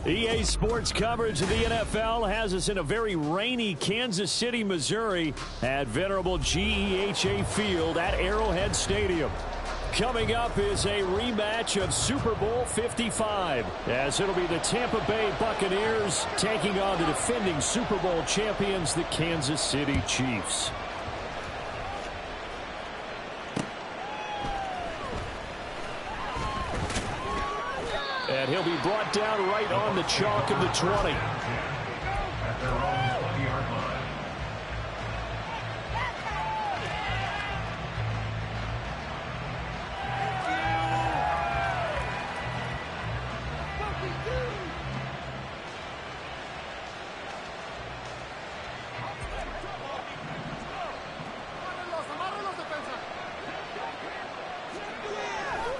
EA Sports coverage of the NFL has us in a very rainy Kansas City, Missouri at venerable GEHA Field at Arrowhead Stadium. Coming up is a rematch of Super Bowl 55, as it'll be the Tampa Bay Buccaneers taking on the defending Super Bowl champions, the Kansas City Chiefs. And he'll be brought down right on the chalk of the 20. At their own 20-yard line.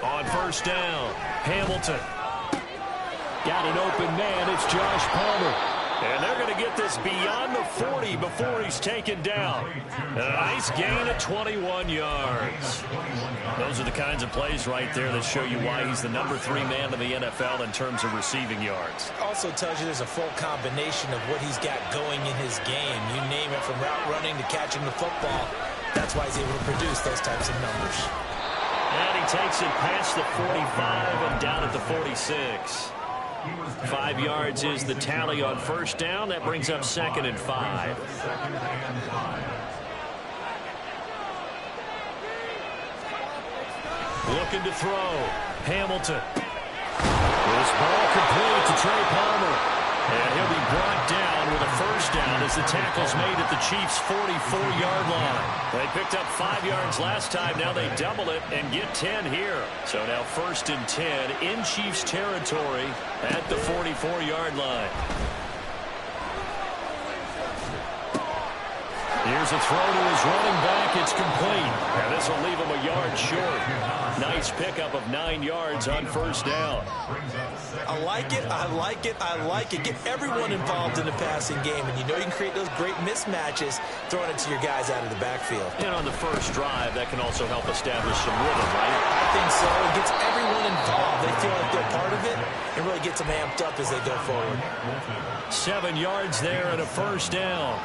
On first down, Hamilton. Got an open man, it's Josh Palmer. And they're going to get this beyond the 40 before he's taken down. A nice gain of 21 yards. Those are the kinds of plays right there that show you why he's the number 3 man in the NFL in terms of receiving yards. Also tells you there's a full combination of what he's got going in his game. You name it, from route running to catching the football. That's why he's able to produce those types of numbers. And he takes it past the 45 and down at the 46. 5 yards is the tally on first down. That brings up 2nd and 5. Looking to throw. Hamilton. This ball complete to Trey Palmer. And he'll be brought down with a first down as the tackle's made at the Chiefs' 44-yard line. They picked up 5 yards last time. Now they double it and get 10 here. So now 1st and 10 in Chiefs territory at the 44-yard line. Here's a throw to his running back. It's complete. And this will leave him a yard short. Nice pickup of 9 yards on first down. I like it. I like it. I like it. Get everyone involved in the passing game. And you know you can create those great mismatches throwing it to your guys out of the backfield. And on the first drive, that can also help establish some rhythm, right? I think so. It gets everyone involved. They feel like they're part of it. It really gets them amped up as they go forward. 7 yards there and a first down.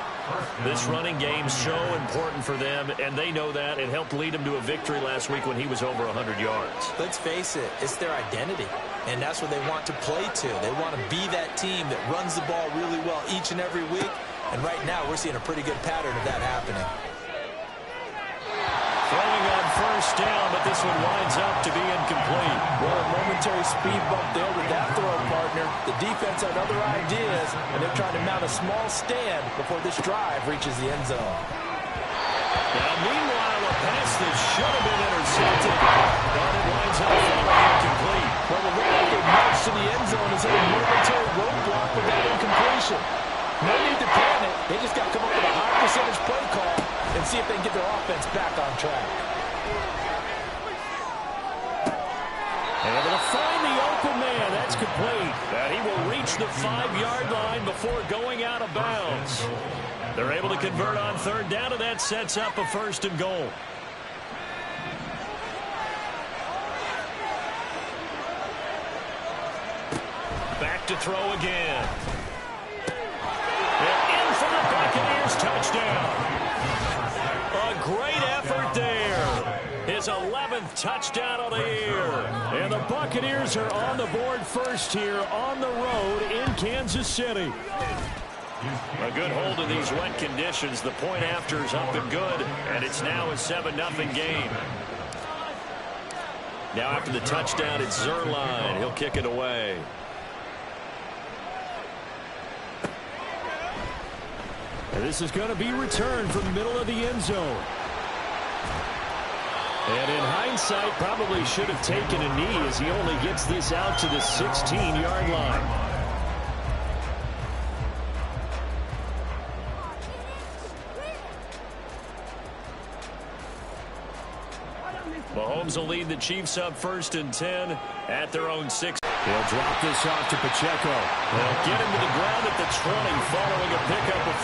This running game's so important for them, and they know that. It helped lead them to a victory last week when he was over 100 yards. Let's face it, it's their identity, and that's what they want to play to. They want to be that team that runs the ball really well each and every week, and right now we're seeing a pretty good pattern of that happening. Throwing on first down, but this one winds up to be incomplete. Well, a momentary speed bump there with that throw, partner. The defense had other ideas, and they're trying to mount a small stand before this drive reaches the end zone. Now, meanwhile, a pass that should have been intercepted, but it winds up falling incomplete. Well, the way they marched to the end zone is a momentary roadblock with that incompletion. No need to panic. They just got to come up with a high percentage play call and see if they can get their offense back on track. Able to find the open man. That's complete. And he will reach the 5-yard line before going out of bounds. They're able to convert on third down, and that sets up a 1st and goal. Back to throw again. And in for the Buccaneers touchdown. A great effort there. His 11th touchdown of the year. And the Buccaneers are on the board first here on the road in Kansas City. A good hold of these wet conditions. The point after is up and good, and it's now a 7-0 game. Now after the touchdown, it's Zerline. He'll kick it away. And this is going to be returned from the middle of the end zone. And in hindsight, probably should have taken a knee as he only gets this out to the 16-yard line. Mahomes will lead the Chiefs up 1st and 10 at their own 6. He'll drop this off to Pacheco. They'll get him to the ground at the 20 following a pickup of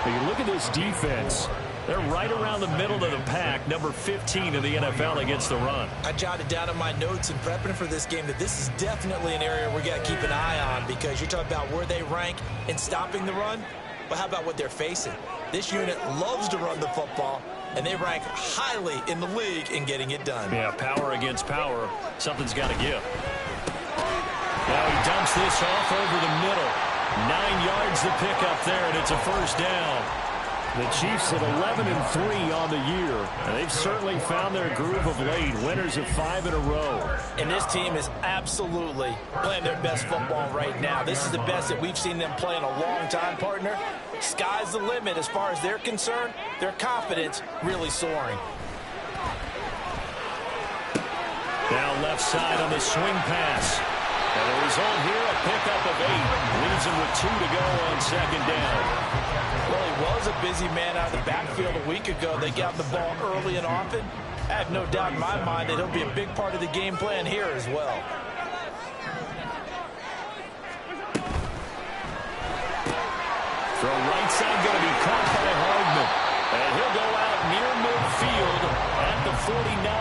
4. You look at this defense. They're right around the middle of the pack, number 15 in the NFL against the run. I jotted down in my notes in prepping for this game that this is definitely an area we got to keep an eye on, because you're talking about where they rank in stopping the run. But how about what they're facing? This unit loves to run the football, and they rank highly in the league in getting it done. Yeah, power against power. Something's got to give. Now he dumps this off over the middle. 9 yards to pick up there, and it's a first down. The Chiefs at 11-3 on the year, and they've certainly found their groove of late. Winners of 5 in a row. And this team is absolutely playing their best football right now. This is the best that we've seen them play in a long time, partner. Sky's the limit as far as they're concerned. Their confidence really soaring. Now left side on the swing pass. And the result here, a pickup of 8. Leaves him with 2 to go on second down. Well, he was a busy man out of the backfield a week ago. They got the ball early and often. I have no doubt in my mind that he'll be a big part of the game plan here as well. Throw right side going to be caught by Hardman. And he'll go out near midfield at the 49.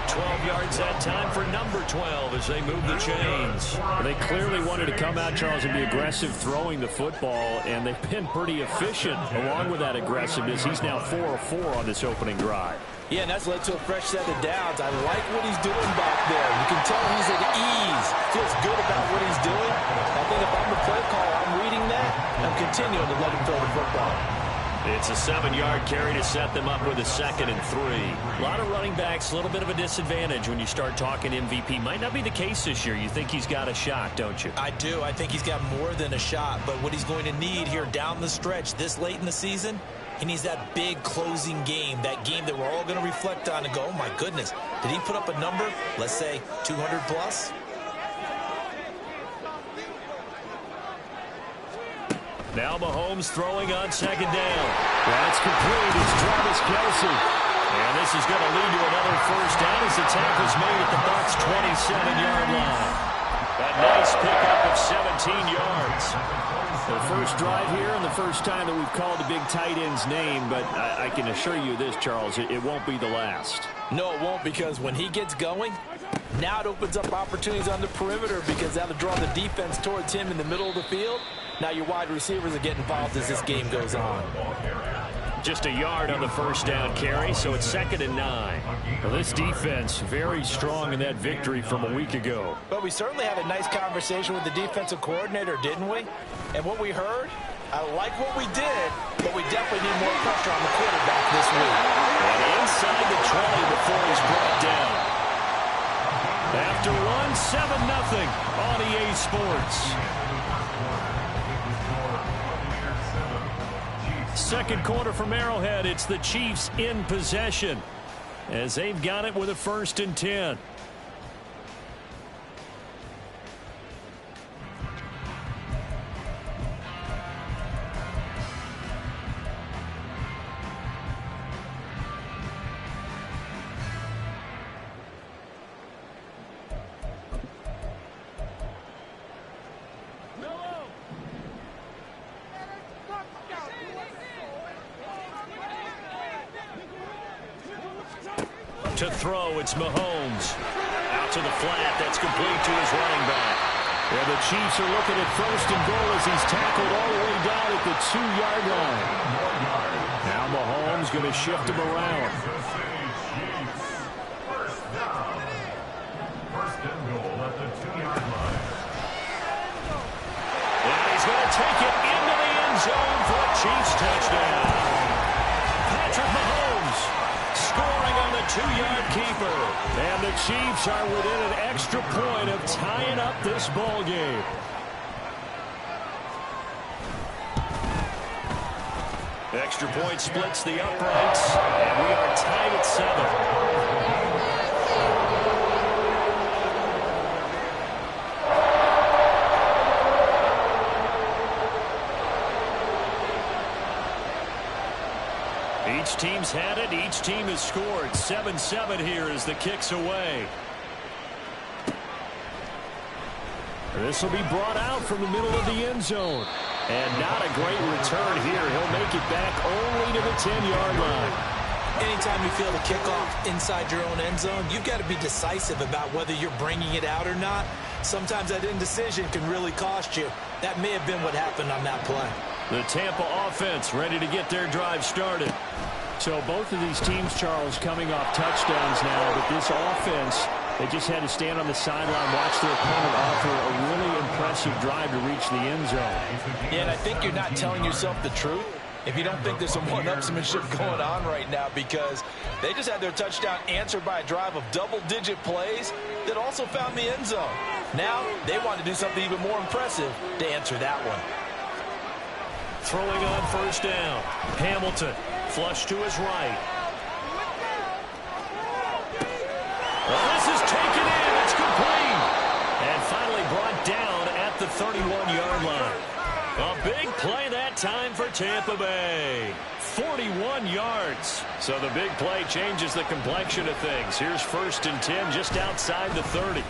12 yards that time for number 12 as they move the chains. They clearly wanted to come out, Charles, and be aggressive throwing the football, and they've been pretty efficient along with that aggressiveness. He's now 4 of 4 on this opening drive. Yeah, and that's led to a fresh set of downs. I like what he's doing back there. You can tell he's at ease. Feels good about what he's doing. I think if I'm the play caller, I'm reading that. I'm continuing to let him throw the football. It's a 7-yard carry to set them up with a 2nd and 3. A lot of running backs, a little bit of a disadvantage when you start talking MVP. Might not be the case this year. You think he's got a shot, don't you? I do. I think he's got more than a shot. But what he's going to need here down the stretch this late in the season, he needs that big closing game, that game that we're all going to reflect on and go, oh, my goodness, did he put up a number, let's say 200 plus? Now Mahomes throwing on second down. That's complete. It's Travis Kelce. And this is going to lead to another first down as the tackle's made at the Bucs' 27-yard line. A nice pickup of 17 yards. The first drive here and the first time that we've called the big tight end's name, but I can assure you this, Charles, it won't be the last. No, it won't, because when he gets going, now it opens up opportunities on the perimeter, because that'll draw the defense towards him in the middle of the field. Now your wide receivers are getting involved as this game goes on. Just a yard on the first down carry, so it's 2nd and 9. Well, this defense very strong in that victory from a week ago. But we certainly had a nice conversation with the defensive coordinator, didn't we? And what we heard, I like what we did, but we definitely need more pressure on the quarterback this week. And inside the 20 before he's brought down. After one, 7-0 on EA Sports. Second quarter from Arrowhead. It's the Chiefs in possession as they've got it with a 1st and 10. To throw, it's Mahomes. Out to the flat, that's complete to his running back. Yeah, the Chiefs are looking at 1st and goal as he's tackled all the way down at the 2-yard line. Now Mahomes going to shift him around. First and goal at the 2-yard line. And he's going to take it into the end zone for a Chiefs touchdown. Patrick Mahomes scoring on the 2-yard keeper. And the Chiefs are within an extra point of tying up this ball game. Extra point splits the uprights, and we are tied at 7. Each team's had it. Each team has scored. 7-7 here as the kick's away. This will be brought out from the middle of the end zone. And not a great return here. He'll make it back only to the 10-yard line. Anytime you feel the kickoff inside your own end zone, you've got to be decisive about whether you're bringing it out or not. Sometimes that indecision can really cost you. That may have been what happened on that play. The Tampa offense ready to get their drive started. So both of these teams, Charles, coming off touchdowns now, but this offense, they just had to stand on the sideline, watch their opponent offer a really impressive drive to reach the end zone. Yeah, and I think you're not telling yourself the truth if you don't think there's some one-upsmanship going on right now, because they just had their touchdown answered by a drive of double-digit plays that also found the end zone. Now they want to do something even more impressive to answer that one. Throwing on first down. Hamilton, flush to his right. Well, this is taken in. It's complete. And finally brought down at the 31-yard line. A big play that time for Tampa Bay. 41 yards. So the big play changes the complexion of things. Here's 1st and 10 just outside the 30. A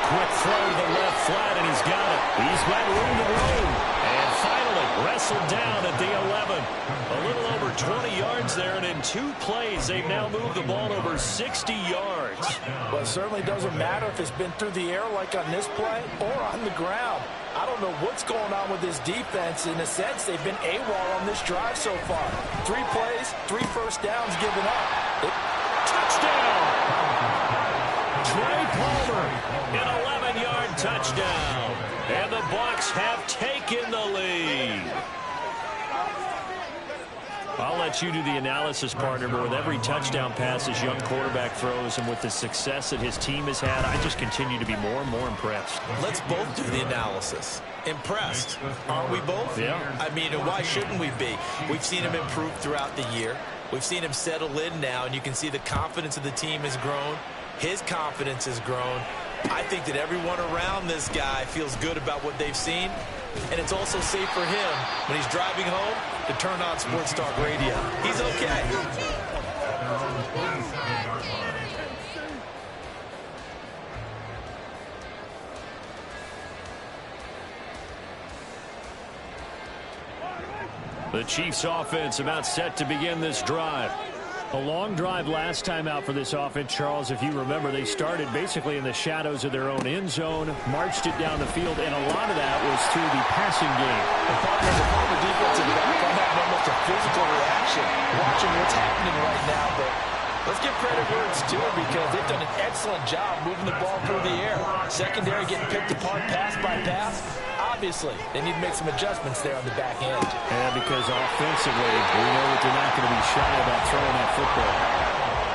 quick throw to the left flat, and he's got it. He's got room to roam. And finally wrestled down at the 11. A little over 20 yards there, and in 2 plays, they've now moved the ball over 60 yards. Well, it certainly doesn't matter if it's been through the air like on this play or on the ground. I don't know what's going on with this defense. In a sense, they've been AWOL on this drive so far. 3 plays, 3 first downs given up. Touchdown! Trey Palmer, an 11-yard touchdown. And the Bucs have taken the lead. I'll let you do the analysis, partner, but with every touchdown pass this young quarterback throws and with the success that his team has had, I just continue to be more and more impressed. Let's both do the analysis. Impressed. Aren't we both? Yeah. I mean, why shouldn't we be? We've seen him improve throughout the year. We've seen him settle in now, and you can see the confidence of the team has grown. His confidence has grown. I think that everyone around this guy feels good about what they've seen, and it's also safe for him when he's driving home to turn on Sports Talk Radio. He's okay. The Chiefs offense about set to begin this drive. A long drive last time out for this offense, Charles. If you remember, they started basically in the shadows of their own end zone, marched it down the field, and a lot of that was through the passing game. The defensive back, I'm having almost a physical reaction watching what's happening right now, but let's give credit where it's due because they've done an excellent job moving the ball through the air. Secondary getting picked apart pass by pass. Obviously, they need to make some adjustments there on the back end. Yeah, because offensively, we know that they're not going to be shy about throwing that football.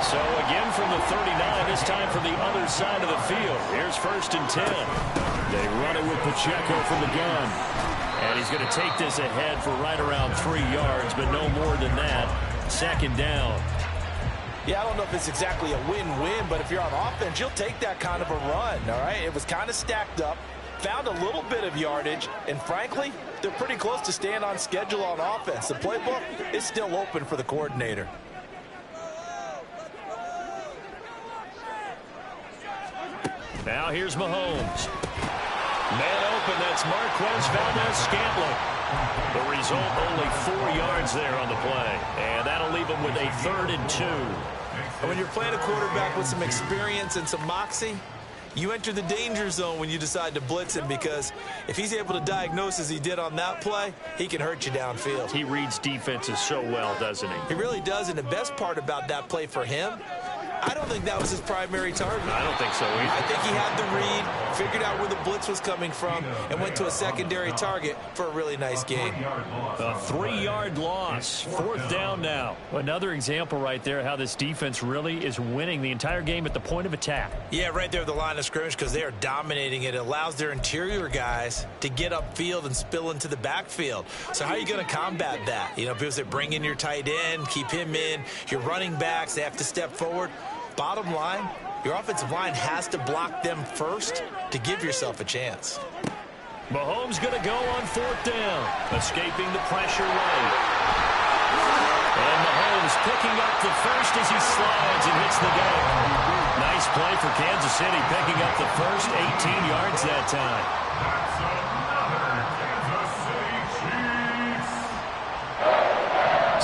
So again from the 39, this time from the other side of the field. Here's 1st and 10. They run it with Pacheco from the gun. And he's going to take this ahead for right around 3 yards, but no more than that. 2nd down. Yeah, I don't know if it's exactly a win-win, but if you're on offense, you'll take that kind of a run, all right? It was kind of stacked up, found a little bit of yardage, and frankly, they're pretty close to staying on schedule on offense. The playbook is still open for the coordinator. Now here's Mahomes. Man open, that's Marquez Valdez-Scantling. The result, only 4 yards there on the play. And that'll leave him with a 3rd and 2. And when you're playing a quarterback with some experience and some moxie, you enter the danger zone when you decide to blitz him, because if he's able to diagnose as he did on that play, he can hurt you downfield. He reads defenses so well, doesn't he? He really does, and the best part about that play for him, I don't think that was his primary target. I don't think so either. I think he had the read, figured out where the blitz was coming from, and went to a secondary target for a really nice gain. A 3-yard loss. 4th down now. Another example right there how this defense really is winning the entire game at the point of attack. Yeah, right there at the line of scrimmage, because they are dominating it. It allows their interior guys to get upfield and spill into the backfield. So how are you going to combat that? You know, people say bring in your tight end, keep him in. Your running backs, they have to step forward. Bottom line, your offensive line has to block them first to give yourself a chance. Mahomes going to go on 4th down, escaping the pressure right. And Mahomes picking up the first as he slides and hits the gap. Nice play for Kansas City, picking up the first 18 yards that time.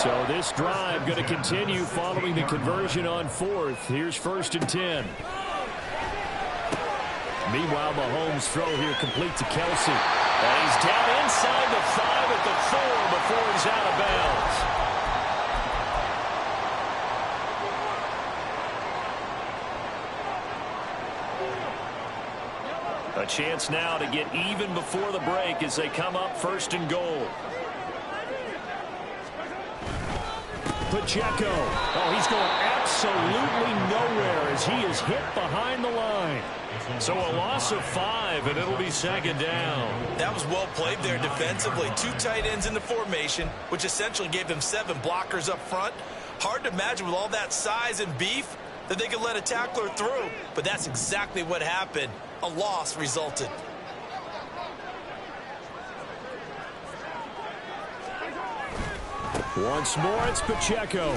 So this drive going to continue following the conversion on fourth. Here's 1st and 10. Meanwhile, Mahomes' throw here complete to Kelsey. And he's down inside the 5 at the 4 before he's out of bounds. A chance now to get even before the break as they come up 1st and goal. Pacheco. Oh, he's going absolutely nowhere as he is hit behind the line. So a loss of 5, and it'll be 2nd down. That was well played there defensively. 2 tight ends in the formation, which essentially gave them 7 blockers up front. Hard to imagine with all that size and beef that they could let a tackler through. But that's exactly what happened. A loss resulted. Once more, it's Pacheco.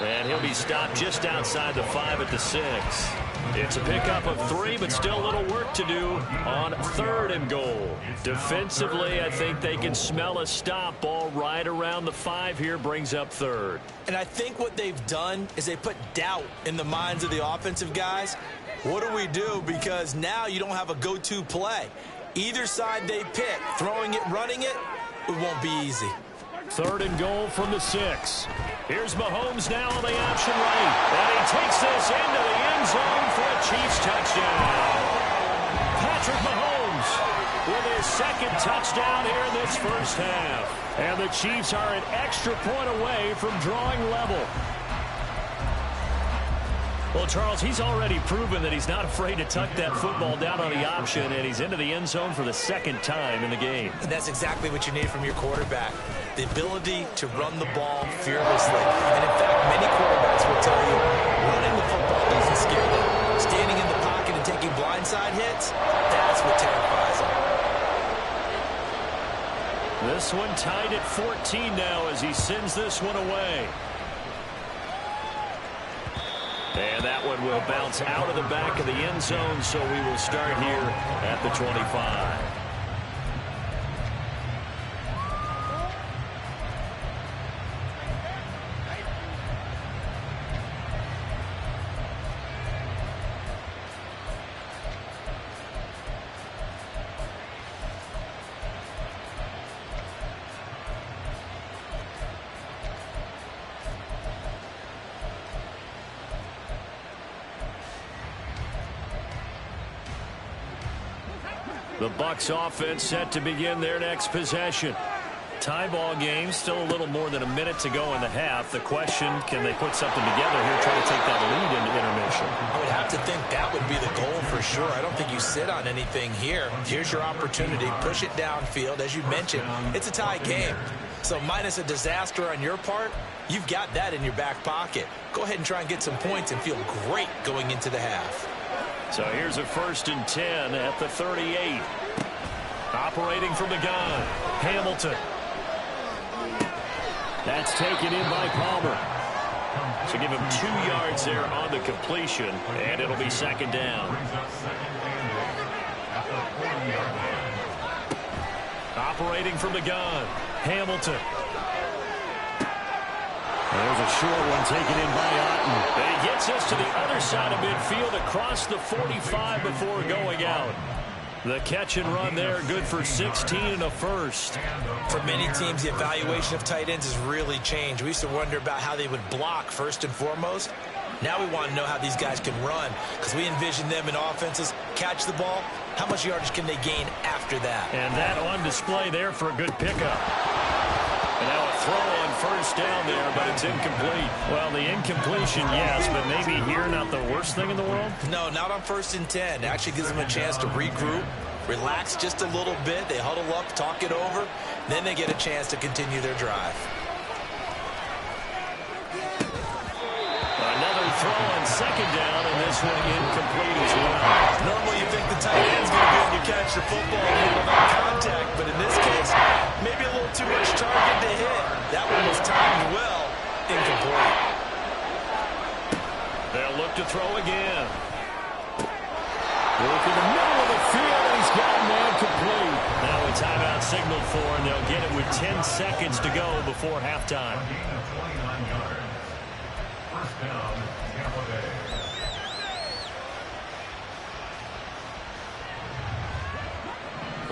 And he'll be stopped just outside the 5 at the 6. It's a pickup of 3, but still a little work to do on 3rd and goal. Defensively, I think they can smell a stop. Ball right around the 5 here brings up 3rd. And I think what they've done is they put doubt in the minds of the offensive guys. What do we do? Because now you don't have a go-to play. Either side they pick, throwing it, running it, it won't be easy. 3rd and goal from the 6. Here's Mahomes now on the option right. And he takes this into the end zone for a Chiefs touchdown. Patrick Mahomes with his 2nd touchdown here in this 1st half. And the Chiefs are an extra point away from drawing level. Well, Charles, he's already proven that he's not afraid to tuck that football down on the option, and he's into the end zone for the 2nd time in the game. And that's exactly what you need from your quarterback, the ability to run the ball fearlessly. And, in fact, many quarterbacks will tell you running the football doesn't scare them. Standing in the pocket and taking blindside hits, that's what terrifies them. This one tied at 14 now as he sends this one away. And that one will bounce out of the back of the end zone, so we will start here at the 25. The Bucs offense set to begin their next possession. Tie ball game, still a little more than a minute to go in the half. The question, can they put something together here, try to take that lead into intermission? I would have to think that would be the goal for sure. I don't think you sit on anything here. Here's your opportunity. Push it downfield. As you mentioned, it's a tie game. So minus a disaster on your part, you've got that in your back pocket. Go ahead and try and get some points and feel great going into the half. So here's a 1st and 10 at the 38. Operating from the gun, Hamilton. That's taken in by Palmer. So give him 2 yards there on the completion, and it'll be 2nd down. Operating from the gun, Hamilton. There's a short one taken in by Otten. And he gets us to the other side of midfield across the 45 before going out. The catch and run there, good for 16 and a first. For many teams, the evaluation of tight ends has really changed. We used to wonder about how they would block first and foremost. Now we want to know how these guys can run, because we envision them in offenses catch the ball. How much yardage can they gain after that? And that on display there for a good pickup. And now a throw on 1st down there, but it's incomplete. Well, the incompletion, yes, but maybe here not the worst thing in the world? No, not on 1st and 10. It actually gives them a chance to regroup, relax just a little bit. They huddle up, talk it over. Then they get a chance to continue their drive. Another throw on 2nd down, and this one incomplete as well. Normally you think the tight end's going to be able to catch the football and without contact, but in this case, maybe a little too much target to hit. That one was timed well, incomplete. They'll look to throw again. Work in the middle of the field, and he's got a man complete. Now a timeout signaled for, and they'll get it with 10 seconds to go before halftime. First down, Tampa Bay.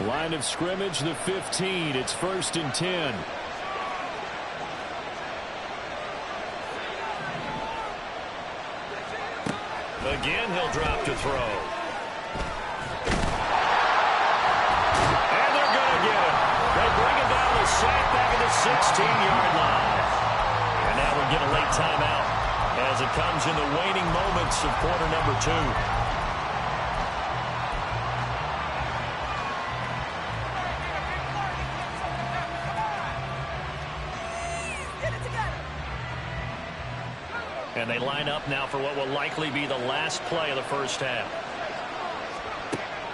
Line of scrimmage, the 15. It's 1st and 10. Again, he'll drop to throw. And they're going to get him. They bring him down the sack back at the 16-yard line. And now we get a late timeout as it comes in the waning moments of quarter number 2. And they line up now for what will likely be the last play of the first half.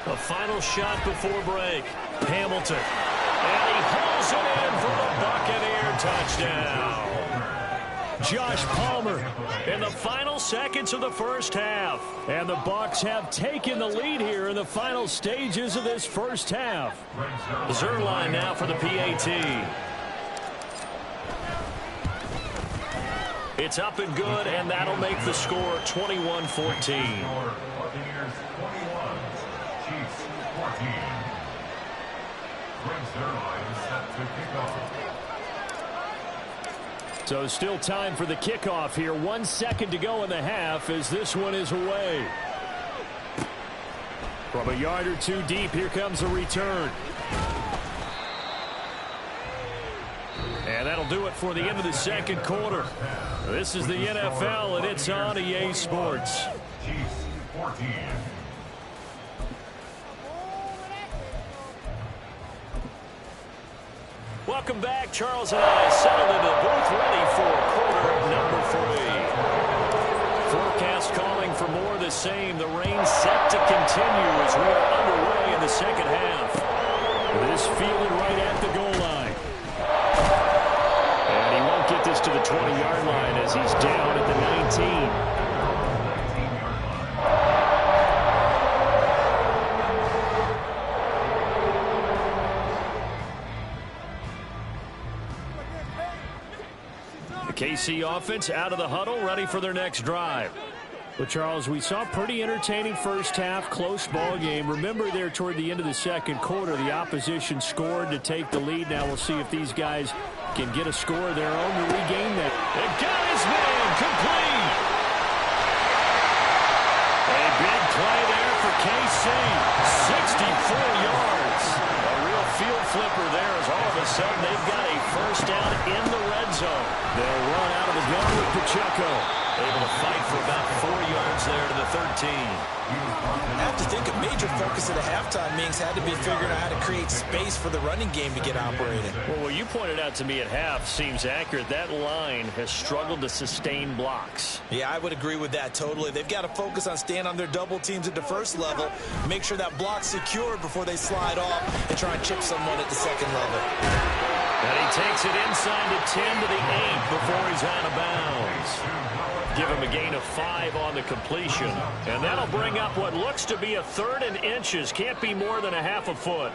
The final shot before break. Hamilton. And he hauls it in for the Buccaneer touchdown. Josh Palmer in the final seconds of the first half. And the Bucs have taken the lead here in the final stages of this first half. Zerline now for the PAT. It's up and good, and that'll make the score 21-14. Buccaneers 21, Chiefs 14. Greg Zerline set to kick off. So still time for the kickoff here. 1 second to go in the half as this one is away. From a yard or two deep, here comes a return. And that'll do it for the end of the second quarter. This is the NFL, and it's on EA Sports. Chiefs 14. Welcome back. Charles and I settled into the booth ready for quarter number 3. Forecast calling for more of the same. The rain set to continue as we are underway in the second half. This fielded right at the goal line. And he won't get this to the 20-yard line as he's down at the 19. KC offense out of the huddle, ready for their next drive. Well, Charles, we saw pretty entertaining first half, close ball game. Remember there toward the end of the second quarter, the opposition scored to take the lead. Now we'll see if these guys can get a score of their own to regain that. It got his man complete. A big play there for KC. 64 yards. A real field flipper there as all of a sudden they've got a first down in the red zone. They'll run out of the gun with Pacheco. Able to fight for about 4 yards there to the 13. I have to think a major focus at the halftime meetings had to be figuring out how to create space for the running game to get operating. Well, what you pointed out to me at half seems accurate. That line has struggled to sustain blocks. Yeah, I would agree with that totally. They've got to focus on staying on their double teams at the first level, make sure that block's secured before they slide off and try and chip someone at the second level. And he takes it inside the 10 to the 8 before he's out of bounds. Give him a gain of 5 on the completion. And that'll bring up what looks to be a 3rd and inches. Can't be more than a half a foot.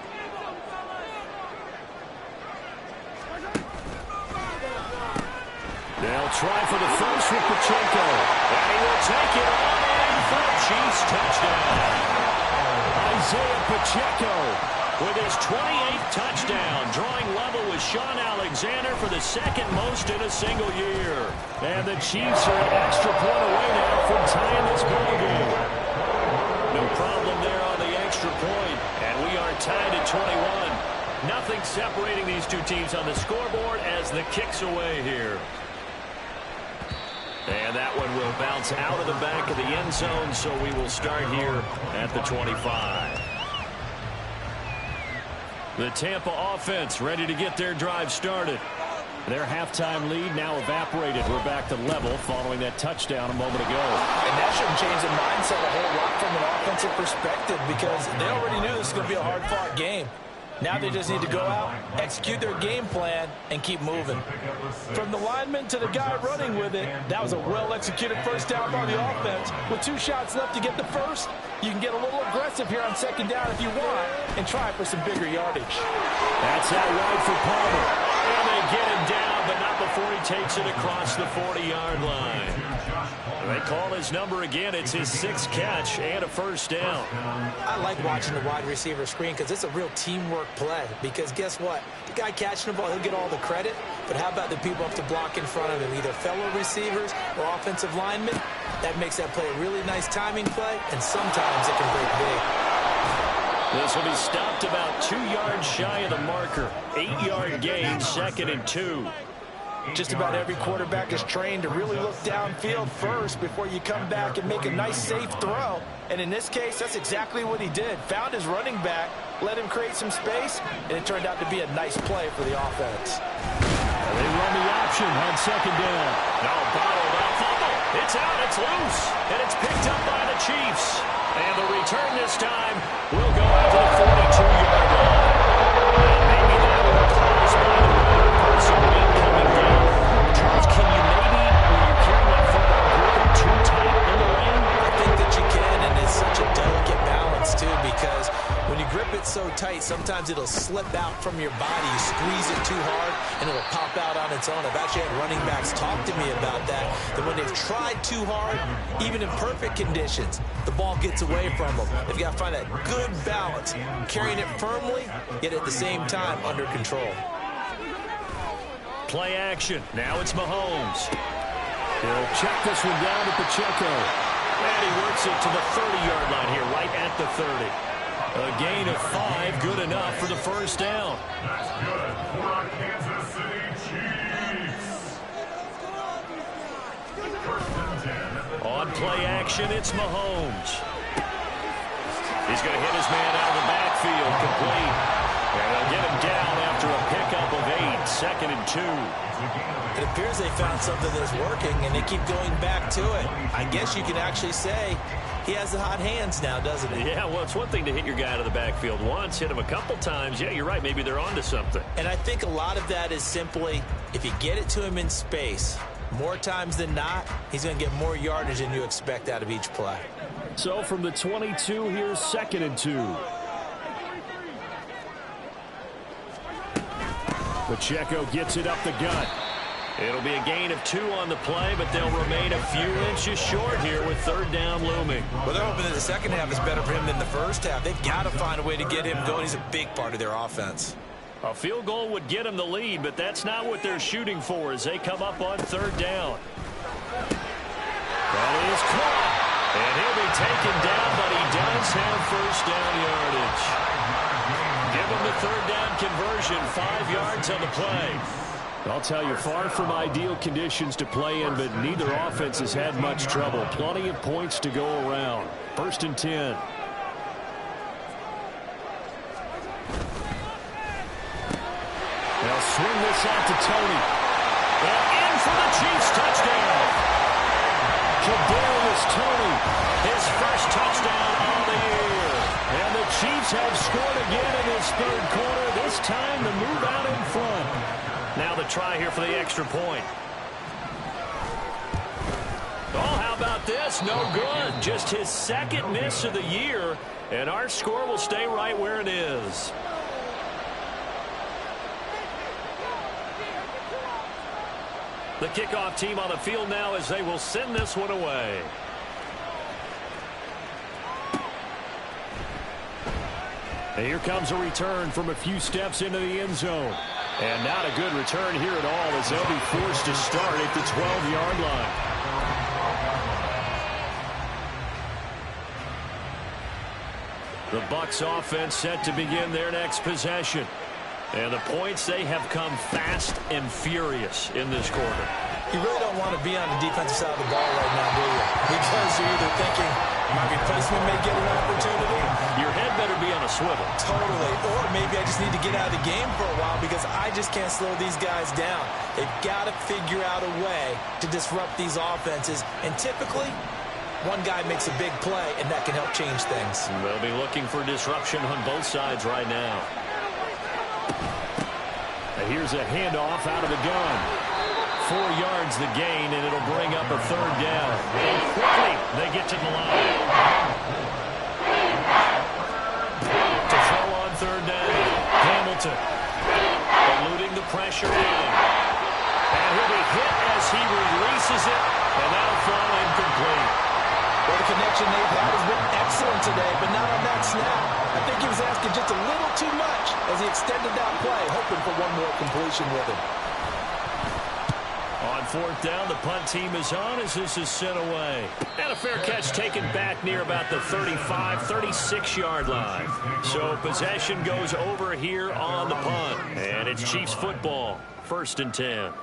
They'll try for the first with Pacheco. And he will take it on in for a Chiefs touchdown. Isaiah Pacheco with his 28th touchdown, drawing level with Sean Alexander for the second most in a single year. And the Chiefs are an extra point away now from tying this ball game. No problem there on the extra point, and we are tied at 21. Nothing separating these two teams on the scoreboard as the kick's away here. And that one will bounce out of the back of the end zone, so we will start here at the 25. The Tampa offense ready to get their drive started. Their halftime lead now evaporated. We're back to level following that touchdown a moment ago. And that shouldn't change the mindset a whole lot from an offensive perspective because they already knew this was going to be a hard-fought game. Now they just need to go out, execute their game plan, and keep moving. From the lineman to the guy running with it, that was a well-executed first down by the offense. With 2 shots left to get the first, you can get a little aggressive here on second down if you want and try for some bigger yardage. That's out wide for Palmer. And they get him down, but not before he takes it across the 40-yard line. They call his number again. It's his 6th catch and a first down. I like watching the wide receiver screen because it's a real teamwork play. Because guess what? The guy catching the ball, he'll get all the credit. But how about the people up to block in front of him, either fellow receivers or offensive linemen? That makes that play a really nice timing play, and sometimes it can break big. This will be stopped about 2 yards shy of the marker. 8-yard gain, 2nd and 2. Just about every quarterback is trained to really look downfield first before you come back and make a nice, safe throw. And in this case, that's exactly what he did. Found his running back, let him create some space, and it turned out to be a nice play for the offense. They run the option on second down. No, bottled up, fumble. It's out, it's loose, and it's picked up by the Chiefs. And the return this time will go out to the 42-yard line. And maybe that will cause by the running person coming down. Charles, can you maybe, when you're carrying that football, grip it too tight in the lane? I think that you can, and it's such a delicate balance, too, because when you grip it so tight, sometimes it'll slip out from your body. You squeeze it too hard, and it'll pop out on its own. I've actually had running backs talk to me about that when they've tried too hard, even in perfect conditions, the ball gets away from them. They've got to find that good balance, carrying it firmly, yet at the same time under control. Play action. Now it's Mahomes. He'll check this one down to Pacheco. And he works it to the 30-yard line here, right at the 30. A gain of 5, good enough for the first down. That's good for our Kansas City Chiefs. First and 10. On play action, it's Mahomes. He's going to hit his man out of the backfield, complete. And they'll get him down after a pickup of 8, 2nd and 2. It appears they found something that's working, and they keep going back to it. I guess you could actually say he has the hot hands now, doesn't he? Yeah, well, it's one thing to hit your guy out of the backfield once, hit him a couple times. Yeah, you're right. Maybe they're onto something. And I think a lot of that is simply if you get it to him in space, more times than not, he's going to get more yardage than you expect out of each play. So from the 22, here's 2nd and 2. Pacheco gets it up the gut. It'll be a gain of 2 on the play, but they'll remain a few inches short here with 3rd down looming. Well, they're hoping that the second half is better for him than the first half. They've got to find a way to get him going. He's a big part of their offense. A field goal would get him the lead, but that's not what they're shooting for as they come up on 3rd down. That is caught. And he'll be taken down, but he does have first down yardage. Give him the 3rd down conversion, 5 yards on the play. I'll tell you, far from ideal conditions to play in, but neither offense has had much trouble. Plenty of points to go around. 1st and 10. They'll swing this out to Tony. And in for the Chiefs touchdown. Kadarius Toney, his first touchdown on the year. And the Chiefs have scored again in this 3rd quarter. This time the move out in front. Now the try here for the extra point. Oh, how about this? No good. Just his 2nd miss of the year, and our score will stay right where it is. The kickoff team on the field now as they will send this one away. And here comes a return from a few steps into the end zone. And not a good return here at all as they'll be forced to start at the 12-yard line. The Bucs offense set to begin their next possession. And the points, they have come fast and furious in this quarter. You really don't want to be on the defensive side of the ball right now, do you? Because you're either thinking, my replacement may get an opportunity. Your head better be on a swivel. Totally. Or maybe I just need to get out of the game for a while because I just can't slow these guys down. They've got to figure out a way to disrupt these offenses. And typically, one guy makes a big play, and that can help change things. They'll be looking for disruption on both sides right now. Here's a handoff out of the gun. 4 yards the gain, and it'll bring up a 3rd down. And quickly, they get to the line. To throw on 3rd down, Hamilton. Eluding the pressure in. And he'll be hit as he releases it, and that'll fall incomplete. Well, the connection they've had has been excellent today, but not on that snap. I think he was asking just a little too much as he extended that play, hoping for one more completion with him. On 4th down, the punt team is on as this is sent away. And a fair catch taken back near about the 35, 36-yard line. So possession goes over here on the punt. And it's Chiefs football, 1st and 10.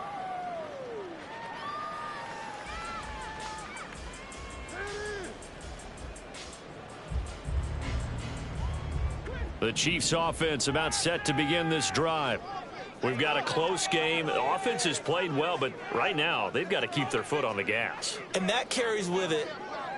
The Chiefs offense about set to begin this drive. We've got a close game. The offense has played well, but right now they've got to keep their foot on the gas. And that carries with it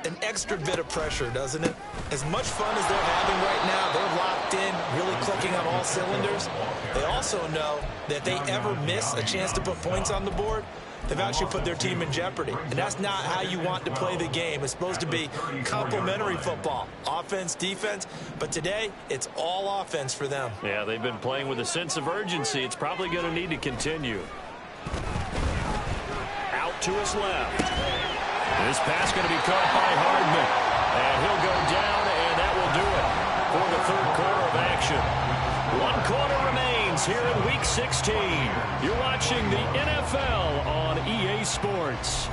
an extra bit of pressure, doesn't it? As much fun as they're having right now, they're locked in, really clicking on all cylinders. They also know that if they ever miss a chance to put points on the board, they've actually put their team in jeopardy. And that's not how you want to play the game. It's supposed to be complementary football, offense, defense. But today, it's all offense for them. Yeah, they've been playing with a sense of urgency. It's probably going to need to continue. Out to his left. This pass going to be caught by Hardman. And he'll go down, and that will do it for the 3rd quarter of action. 1 quarter remains here in Week 16. You're watching the NFL on EA Sports.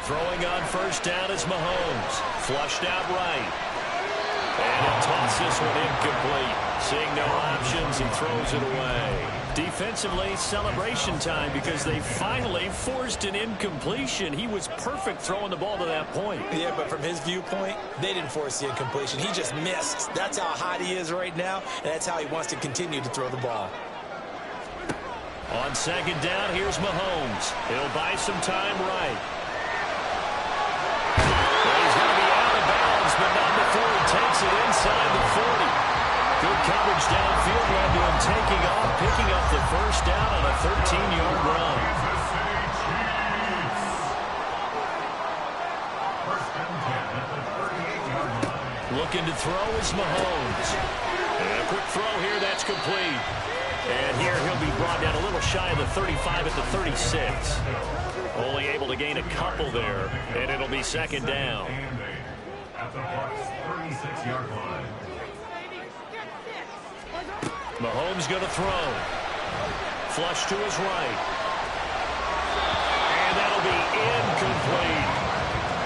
Throwing on 1st down is Mahomes. Flushed out right. And he'll toss this one incomplete. Seeing no options and throws it away. Defensively, celebration time because they finally forced an incompletion. He was perfect throwing the ball to that point. Yeah, but from his viewpoint, they didn't force the incompletion. He just missed. That's how hot he is right now, and that's how he wants to continue to throw the ball. On 2nd down, here's Mahomes. He'll buy some time right. He's going to be out of bounds, but not before he takes it inside the 40. Good coverage downfield led to him taking off, picking up the 1st down on a 13-yard run. Looking to throw is Mahomes. And a quick throw here, that's complete. And here he'll be brought down a little shy of the 35 at the 36. Only able to gain a couple there, and it'll be 2nd down. At the Bucs' 36-yard line. Mahomes going to throw. Flush to his right. And that'll be incomplete.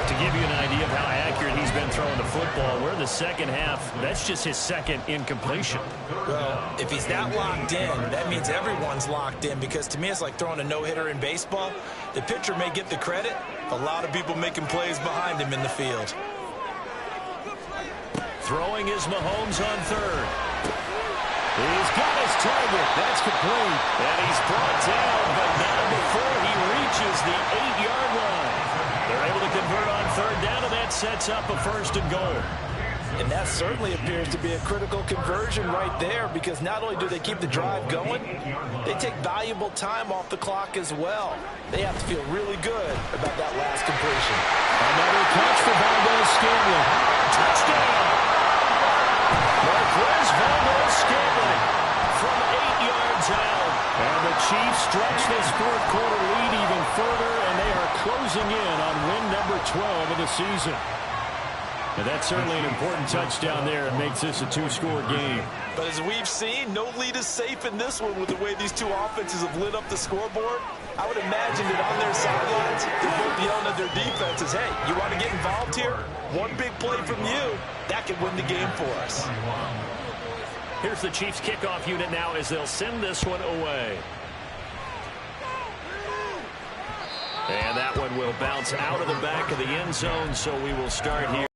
To give you an idea of how accurate he's been throwing the football, we're in the 2nd half. That's just his 2nd incompletion. Well, if he's that locked in, that means everyone's locked in, because to me it's like throwing a no-hitter in baseball. The pitcher may get the credit, a lot of people making plays behind him in the field. Throwing is Mahomes on 3rd. He's got his target. That's complete. And he's brought down, but not before he reaches the 8-yard line. They're able to convert on 3rd down, and that sets up a 1st and goal. And that certainly appears to be a critical conversion right there, because not only do they keep the drive going, they take valuable time off the clock as well. They have to feel really good about that last completion. Another catch for Valdez-Scantling. Touchdown! Marquez Valdez-Scantling from 8 yards out. And the Chiefs stretch this 4th quarter lead even further, and they are closing in on win number 12 of the season. And that's certainly an important touchdown there. It makes this a 2-score game. But as we've seen, no lead is safe in this one with the way these two offenses have lit up the scoreboard. I would imagine that on their sidelines, they're both yelling at their defenses, hey, you want to get involved here? One big play from you, that could win the game for us. Here's the Chiefs kickoff unit now as they'll send this one away. And that one will bounce out of the back of the end zone, so we will start here.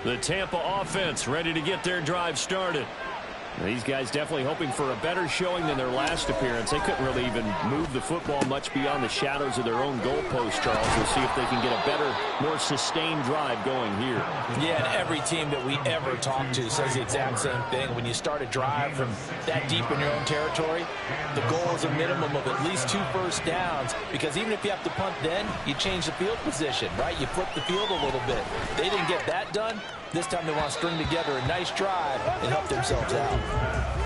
The Tampa offense ready to get their drive started. These guys definitely hoping for a better showing than their last appearance. They couldn't really even move the football much beyond the shadows of their own goalpost, Charles. We'll see if they can get a better, more sustained drive going here. Yeah, and every team that we ever talk to says the exact same thing. When you start a drive from that deep in your own territory, the goal is a minimum of at least 2 first downs, because even if you have to punt then, you change the field position, right? You flip the field a little bit. They didn't get that done. This time they want to string together a nice drive and help themselves out.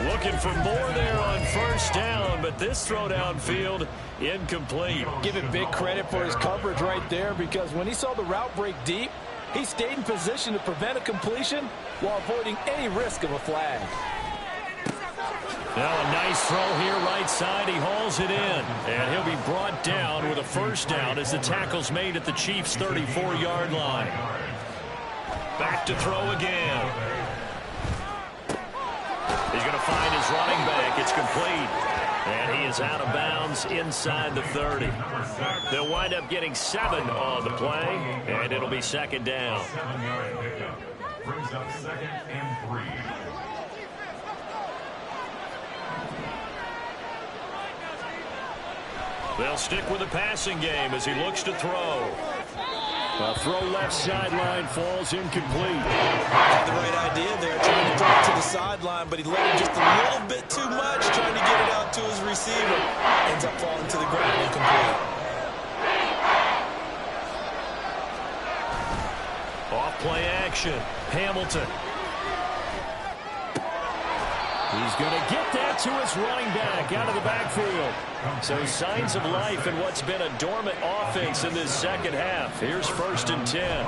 Looking for more there on first down, but this throw downfield incomplete. Give him big credit for his coverage right there, because when he saw the route break deep, he stayed in position to prevent a completion while avoiding any risk of a flag. Now a nice throw here right side. He hauls it in, and he'll be brought down with a first down as the tackle's made at the Chiefs' 34-yard line. Back to throw again. He's going to find his running back. It's complete. And he is out of bounds inside the 30. They'll wind up getting 7 on the play, and it'll be second down. 7-yard pickup. Brings up 2nd and 3. They'll stick with the passing game as he looks to throw. A throw left sideline, falls incomplete. Had the right idea there, trying to throw it to the sideline, but he let him just a little bit too much, trying to get it out to his receiver. Ends up falling to the ground incomplete. Off play action. Hamilton. He's going to get that to his running back out of the backfield. So signs of life in what's been a dormant offense in this second half. Here's 1st and 10.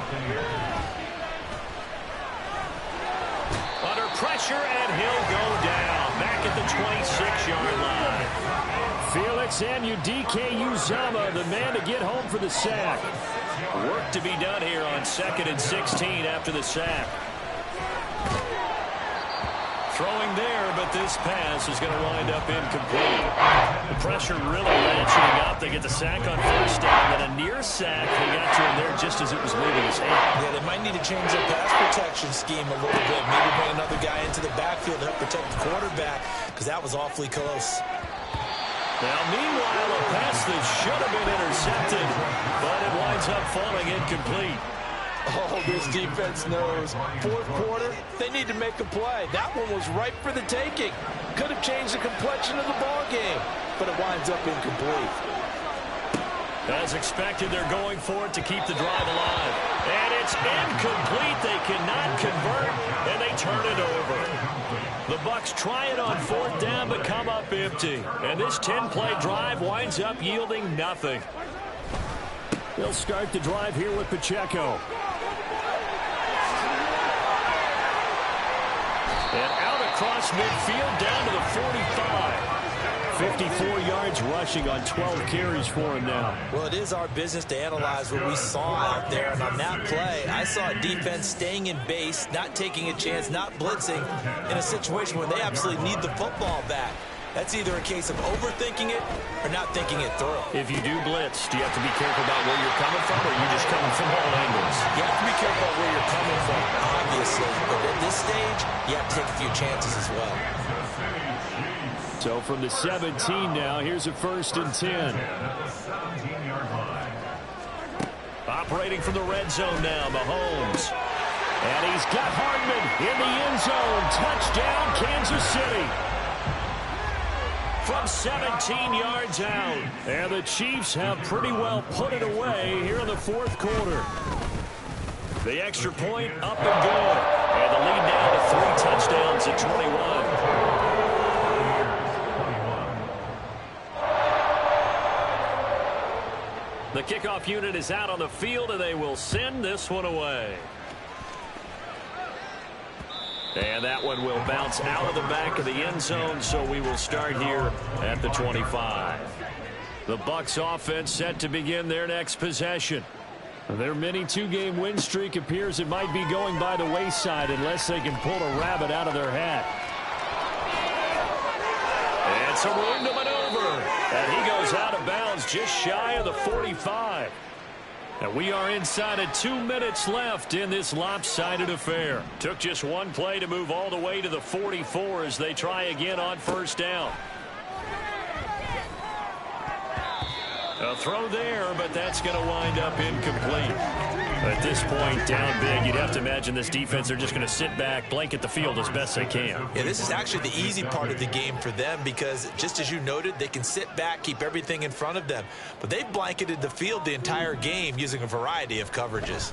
Under pressure, and he'll go down. Back at the 26-yard line. Felix Anudike-Uzomah, the man to get home for the sack. Work to be done here on 2nd and 16 after the sack. Throwing there, but this pass is going to wind up incomplete. The pressure really ratcheting up. They get the sack on first down, and a near sack. They got to him there just as it was leaving his hand. Yeah, they might need to change their pass protection scheme a little bit. Maybe bring another guy into the backfield to help protect the quarterback, because that was awfully close. Now, meanwhile, a pass that should have been intercepted, but it winds up falling incomplete. Oh, this defense knows. 4th quarter, they need to make a play. That one was ripe for the taking. Could have changed the complexion of the ball game, but it winds up incomplete. As expected, they're going for it to keep the drive alive. And it's incomplete. They cannot convert, and they turn it over. The Bucs try it on 4th down, but come up empty. And this 10-play drive winds up yielding nothing. They'll start the drive here with Pacheco. And out across midfield down to the 45. 54 yards rushing on 12 carries for him now. Well, it is our business to analyze what we saw out there. And on that play, I saw a defense staying in base, not taking a chance, not blitzing in a situation where they absolutely need the football back. That's either a case of overthinking it or not thinking it through. If you do blitz, do you have to be careful about where you're coming from, or are you just coming from all angles? You have to be careful about where you're coming from, obviously. But at this stage, you have to take a few chances as well. So from the 17 now, here's a 1st and 10. Operating from the red zone now, Mahomes. And he's got Hardman in the end zone. Touchdown, Kansas City. From 17 yards out. And the Chiefs have pretty well put it away here in the 4th quarter. The extra point up and good. And the lead now to 3 touchdowns at 21. The kickoff unit is out on the field, and they will send this one away. And that one will bounce out of the back of the end zone, so we will start here at the 25. The Bucs offense set to begin their next possession. Their mini 2-game win streak appears it might be going by the wayside unless they can pull a rabbit out of their hat. And some room to maneuver. And he goes out of bounds just shy of the 45. And we are inside of 2 minutes left in this lopsided affair. Took just one play to move all the way to the 44 as they try again on first down. A throw there, but that's going to wind up incomplete. At this point, down big, you'd have to imagine this defense, they're just going to sit back, blanket the field as best they can. Yeah, this is actually the easy part of the game for them because, just as you noted, they can sit back, keep everything in front of them. But they've blanketed the field the entire game using a variety of coverages.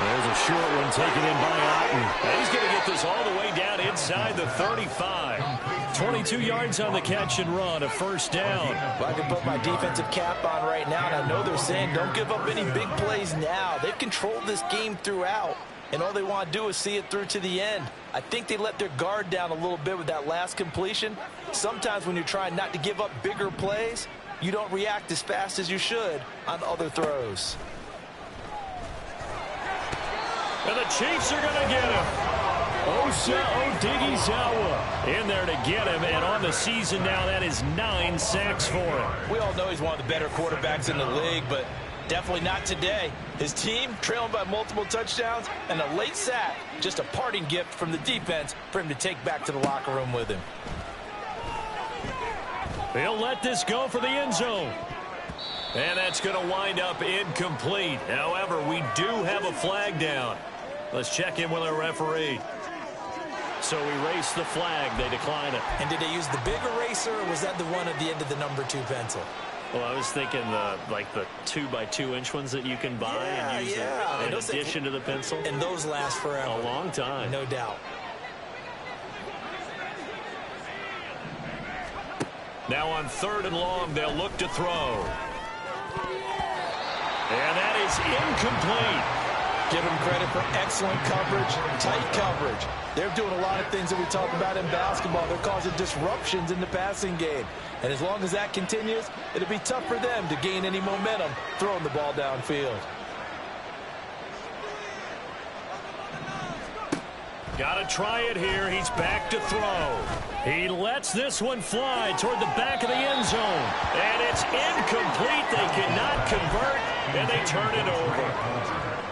There's a short one taken in by Otten. And he's going to get this all the way down inside the 35. 22 yards on the catch and run, a first down. Well, I can put my defensive cap on right now, and I know they're saying don't give up any big plays now. They've controlled this game throughout, and all they want to do is see it through to the end. I think they let their guard down a little bit with that last completion. Sometimes when you're trying not to give up bigger plays, you don't react as fast as you should on other throws. And the Chiefs are going to get him. Osa Odighizuwa in there to get him, and on the season now, that is 9 sacks for him. We all know he's one of the better quarterbacks in the league, but definitely not today. His team trailing by multiple touchdowns, and a late sack, just a parting gift from the defense for him to take back to the locker room with him. He'll let this go for the end zone. And that's going to wind up incomplete. However, we do have a flag down. Let's check in with our referee. So we race the flag. They decline it. And did they use the big eraser, or was that the one at the end of the number 2 pencil? Well, I was thinking the 2x2-inch ones that you can buy and use in addition to the pencil. And those last forever. A long time. No doubt. Now on 3rd and long, they'll look to throw. And that is incomplete. Give them credit for excellent coverage, tight coverage. They're doing a lot of things that we talk about in basketball. They're causing disruptions in the passing game. And as long as that continues, it'll be tough for them to gain any momentum throwing the ball downfield. Got to try it here. He's back to throw. He lets this one fly toward the back of the end zone. And it's incomplete. They cannot convert, and they turn it over.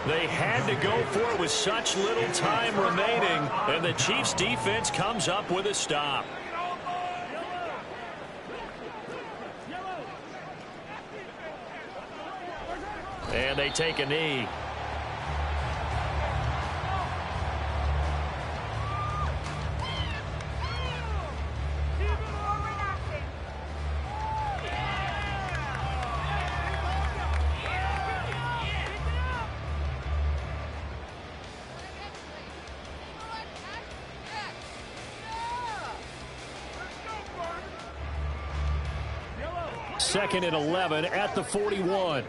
They had to go for it with such little time remaining, and the Chiefs' defense comes up with a stop. And they take a knee. Second and 11 at the 41.